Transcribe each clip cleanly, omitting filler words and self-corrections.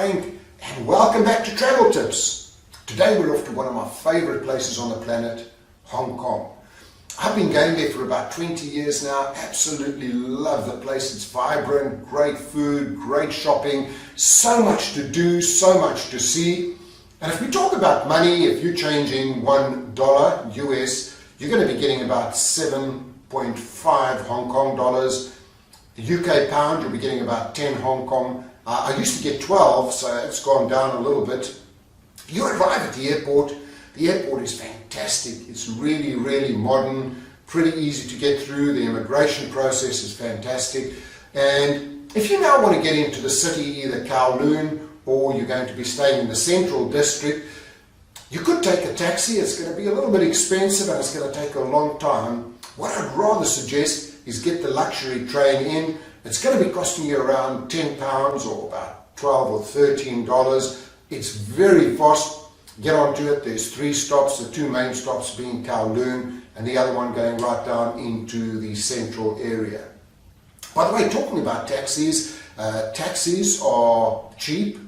Frank, and welcome back to Travel Tips. Today we're off to one of my favorite places on the planet, Hong Kong. I've been going there for about 20 years now. Absolutely love the place. It's vibrant, great food, great shopping, so much to do, so much to see. And if we talk about money, if you're changing $1 US, you're going to be getting about 7.5 Hong Kong dollars. The UK pound, you'll be getting about 10 Hong Kong. I used to get 12, so it's gone down a little bit. You arrive at the airport. The airport is fantastic. It's really, really modern, pretty easy to get through. The immigration process is fantastic. And if you now want to get into the city, either Kowloon or you're going to be staying in the central district, you could take a taxi. It's going to be a little bit expensive and it's going to take a long time. What I'd rather suggest is get the luxury train in. It's going to be costing you around £10 or about $12 or $13. It's very fast. Get onto it. There's 3 stops, the 2 main stops being Kowloon and the other one going right down into the central area. By the way, talking about taxis, taxis are cheap,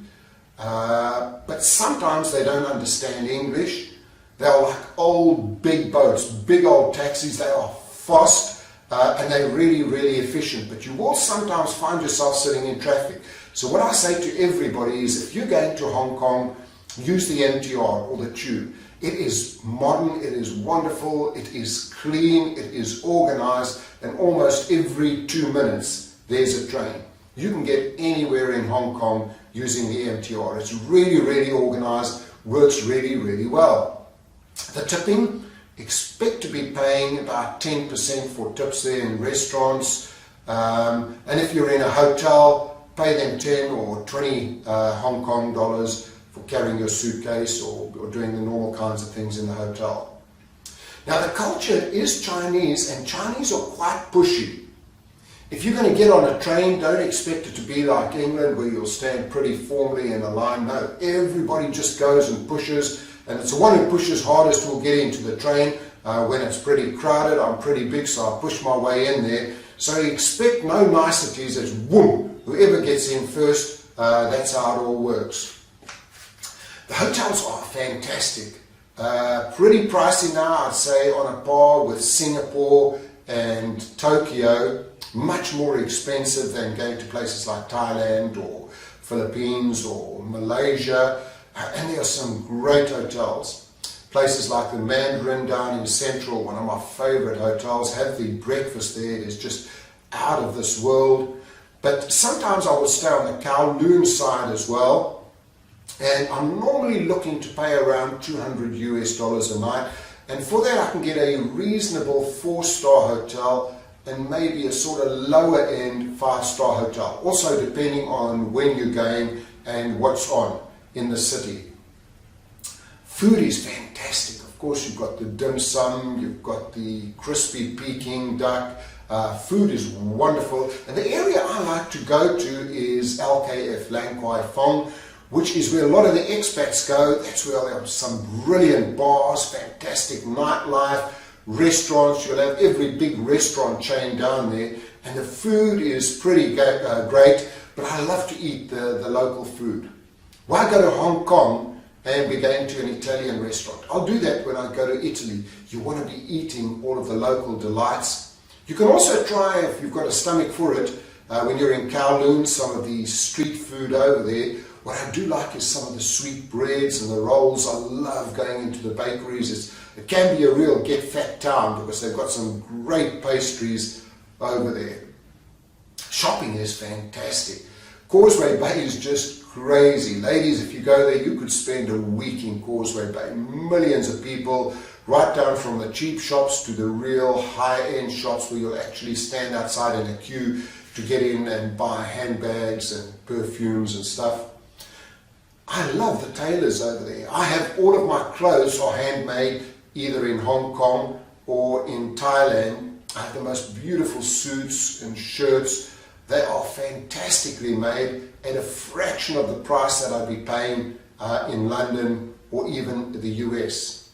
but sometimes they don't understand English. They're like old big boats, big old taxis. They are fast. And they're really, really efficient, but you will sometimes find yourself sitting in traffic. So what I say to everybody is, if you're going to Hong Kong, use the MTR or the tube. It is modern, it is wonderful, it is clean, it is organized, and almost every 2 minutes there's a train. You can get anywhere in Hong Kong using the MTR. It's really, really organized, works really, really well. The tipping, expect to be paying about 10% for tips there in restaurants, and if you're in a hotel, pay them 10 or 20 Hong Kong dollars for carrying your suitcase or doing the normal kinds of things in the hotel. Now the culture is Chinese, and Chinese are quite pushy. If you're going to get on a train, don't expect it to be like England where you'll stand pretty formally in a line. No, everybody just goes and pushes. And it's the one who pushes hardest who will get into the train when it's pretty crowded. I'm pretty big, so I push my way in there. So you expect no niceties. It's boom, whoever gets in first, that's how it all works. The hotels are fantastic. Pretty pricey now, I'd say, on a par with Singapore and Tokyo. Much more expensive than going to places like Thailand or Philippines or Malaysia. And there are some great hotels. Places like the Mandarin down in Central, one of my favorite hotels. Have the breakfast there, it is just out of this world. But sometimes I will stay on the Kowloon side as well. And I'm normally looking to pay around $200 US a night. And for that I can get a reasonable 4-star hotel and maybe a sort of lower end 5-star hotel. Also depending on when you're going and what's on in the city. Food is fantastic. Of course, you've got the dim sum, you've got the crispy Peking duck. Food is wonderful. And the area I like to go to is LKF, Lang Kwai Fong, which is where a lot of the expats go. That's where there are some brilliant bars, fantastic nightlife, restaurants. You'll have every big restaurant chain down there. And the food is pretty great, but I love to eat the local food. Why go to Hong Kong and be going to an Italian restaurant? I'll do that when I go to Italy. You want to be eating all of the local delights. You can also try, if you've got a stomach for it, when you're in Kowloon, some of the street food over there. What I do like is some of the sweet breads and the rolls. I love going into the bakeries. It can be a real get fat town because they've got some great pastries over there. Shopping is fantastic. Causeway Bay is just crazy. Ladies, if you go there, you could spend a week in Causeway Bay. Millions of people, right down from the cheap shops to the real high-end shops where you'll actually stand outside in a queue to get in and buy handbags and perfumes and stuff. I love the tailors over there. I have all of my clothes are handmade either in Hong Kong or in Thailand. I have the most beautiful suits and shirts. They are fantastically made at a fraction of the price that I'd be paying in London or even the US.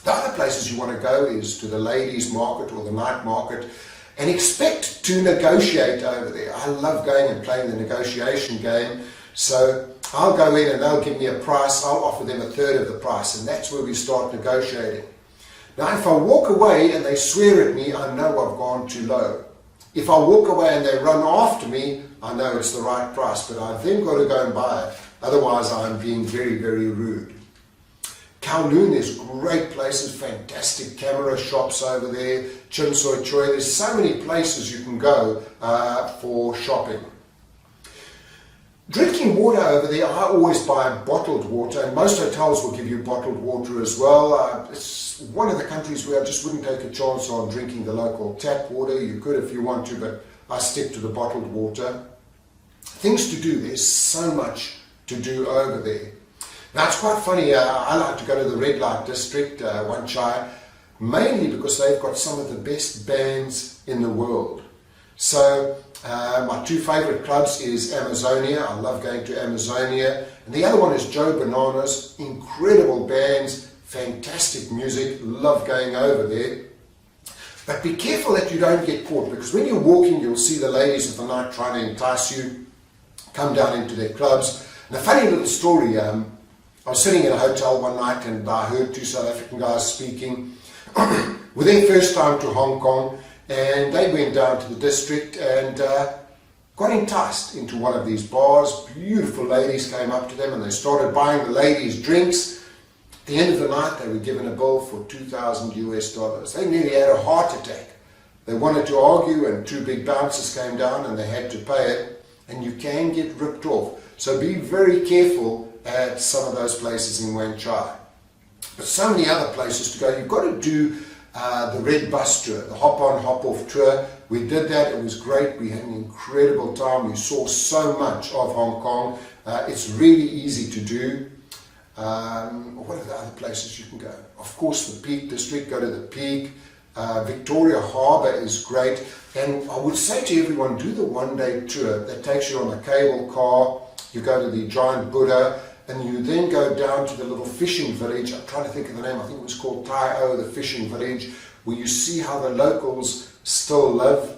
The other places you want to go is to the ladies' market or the night market, and expect to negotiate over there. I love going and playing the negotiation game. So I'll go in and they'll give me a price, I'll offer them a third of the price, and that's where we start negotiating. Now if I walk away and they swear at me, I know I've gone too low. If I walk away and they run after me, I know it's the right price, but I've then got to go and buy it, otherwise I'm being very, very rude. Kowloon, there's great places, fantastic camera shops over there, Chim Soy Choi, there's so many places you can go for shopping. Drinking water over there, I always buy bottled water, and most hotels will give you bottled water as well. It's one of the countries where I just wouldn't take a chance on drinking the local tap water. You could if you want to, but I stick to the bottled water. Things to do, there's so much to do over there. Now it's quite funny, I like to go to the red light district, Wan Chai, mainly because they've got some of the best bands in the world. So my two favourite clubs is Amazonia, I love going to Amazonia, and the other one is Joe Bananas, incredible bands, fantastic music, love going over there. But be careful that you don't get caught, because when you're walking you'll see the ladies of the night trying to entice you, come down into their clubs. And a funny little story, I was sitting in a hotel one night and I heard two South African guys speaking with their first time to Hong Kong, and they went down to the district and got enticed into one of these bars. Beautiful ladies came up to them and they started buying the ladies drinks. At the end of the night they were given a bill for $2,000 US. They nearly had a heart attack. They wanted to argue and two big bouncers came down and they had to pay it, and you can get ripped off. So be very careful at some of those places in Wan Chai. But so many other places to go. You've got to do the red bus tour, the hop on hop off tour. We did that, it was great, we had an incredible time, we saw so much of Hong Kong. It's really easy to do. What are the other places you can go? Of course the Peak District, go to the Peak. Victoria Harbour is great, and I would say to everyone, do the one-day tour that takes you on the cable car. You go to the giant Buddha, and you then go down to the little fishing village. I'm trying to think of the name, I think it was called Tai O, the fishing village, where you see how the locals still live.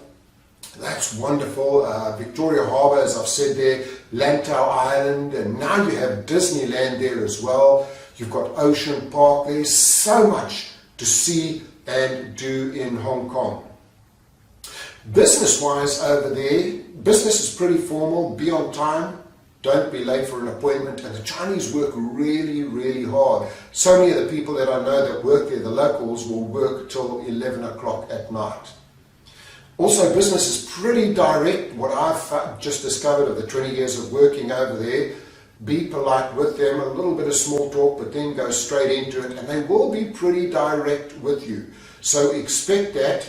That's wonderful. Victoria Harbour, as I've said there, Lantau Island, and now you have Disneyland there as well. You've got Ocean Park. There's so much to see and do in Hong Kong. Business-wise over there, business is pretty formal. Be on time. Don't be late for an appointment, and the Chinese work really, really hard. So many of the people that I know that work there, the locals, will work till 11 o'clock at night. Also, business is pretty direct. What I've just discovered of the 20 years of working over there, be polite with them, a little bit of small talk, but then go straight into it, and they will be pretty direct with you. So expect that.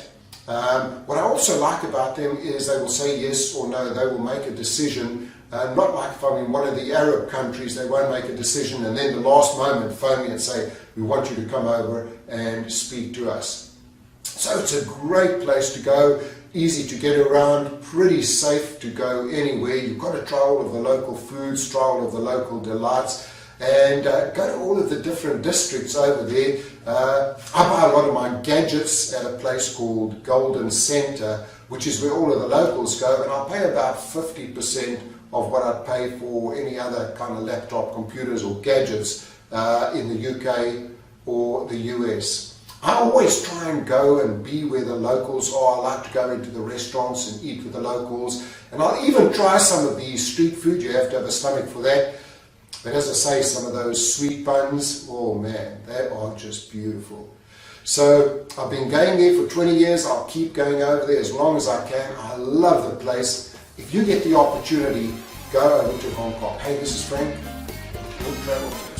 What I also like about them is they will say yes or no. They will make a decision. Not like if I'm in one of the Arab countries, they won't make a decision and then the last moment phone me and say, we want you to come over and speak to us. So it's a great place to go, easy to get around, pretty safe to go anywhere. You've got to try all of the local foods, try all of the local delights, and go to all of the different districts over there. I buy a lot of my gadgets at a place called Golden Centre, which is where all of the locals go, and I pay about 50% of what I'd pay for any other kind of laptop, computers or gadgets in the UK or the US. I always try and go and be where the locals are. I like to go into the restaurants and eat with the locals, and I'll even try some of the street food. You have to have a stomach for that. But as I say, some of those sweet buns, oh man, they are just beautiful. So I've been going there for 20 years. I'll keep going over there as long as I can. I love the place. If you get the opportunity, go over to Hong Kong. Hey, this is Frank. Good travel.